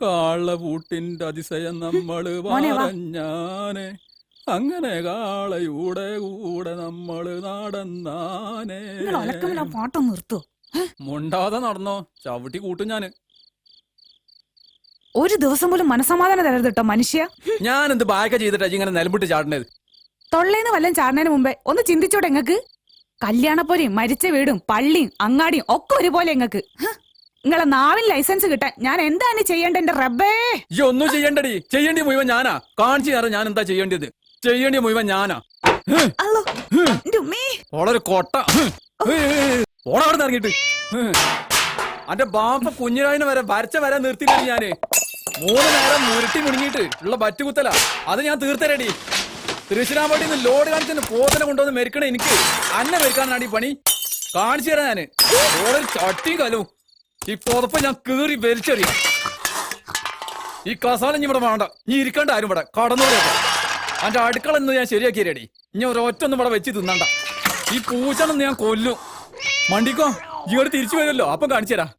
കാളപൂട്ടിന്റെ അതിശയം നമ്മള് പറഞ്ഞാനെ, അങ്ങനെ കാളയുടെ കൂടെ നമ്മള് നടന്നാനെ. പാട്ടം നിർത്തോ? മുണ്ടാതെ നടന്നോ, ചവിട്ടി കൂട്ടും ഞാന്. ഒരു ദിവസം പോലും മനസമാധാനം തരരുത് കേട്ടോ മനുഷ്യ. ഞാൻ എന്ത് ബാക്ക ചെയ്തിട്ടാ ഇങ്ങനെ നിലമ്പിട്ട് ചാടണത്? തൊള്ളേന്ന് വല്ലതും ചാടുന്നതിന് മുമ്പേ ഒന്ന് ചിന്തിച്ചോട്ടെ എങ്ങക്ക്. കല്യാണപ്പോരെയും മരിച്ച വീടും പള്ളിയും അങ്ങാടിയും ഒക്കെ ഒരുപോലെ എങ്ങക്ക്. നിങ്ങളെ നാവിൽ ലൈസൻസ് കിട്ടാൻ ഞാൻ എന്താണ് ചെയ്യേണ്ടത്? എന്റെ റബ്ബേ, ഈ ഒന്നും ചെയ്യണ്ടടി. ചെയ്യേണ്ടി മുഴുവൻ ഞാനാ. കാണിച്ചു തരാം ഞാൻ എന്താ ചെയ്യേണ്ടത്. ചെയ്യേണ്ടി മുഴുവൻ ഞാനാ. വളരെ കൊട്ട ഓടവിടെ ഇറങ്ങിട്ട് അന്റെ ബാപ്പ കുഞ്ഞിരായിനെ വരെ വരച്ച വരെ നിർത്തിയില്ല ഞാന്. 3 നേരം മുരട്ടി മുടുങ്ങിയിട്ട് ഉള്ള ബറ്റുകുത്തല അത് ഞാൻ തീർത്തരടി. തൃശ്ശൂരാമ്പട്ടിന്ന് ലോഡ് കാണിച്ചു പോത്തനെ കൊണ്ടുവന്ന് മെരിക്കണേ എനിക്ക്. അന്നെ മെരിക്കാനാണ് ഈ പണി. കാണിച്ചു തരാം ഞാന്. ഓരോ ചട്ടിയും കലും ഈ പുതപ്പ് ഞാൻ കീറി വലിച്ചെറിയാം. ഈ കസാല ഇനി ഇവിടെ വേണ്ട. ഈ ഇരിക്കേണ്ട ആരും ഇവിടെ കടന്നോളൂ. അന്റെ അടുക്കള എന്ന് ഞാൻ ശരിയാക്കിയരടി. ഇനി ഒരൊറ്റൊന്നും ഇവിടെ വെച്ച് തിന്നണ്ട. ഈ പൂച്ചണെന്ന് ഞാൻ കൊല്ലും. മണ്ടിക്കോ, ഇങ്ങോട്ട് തിരിച്ചു വരുമല്ലോ, അപ്പം കാണിച്ചു തരാം.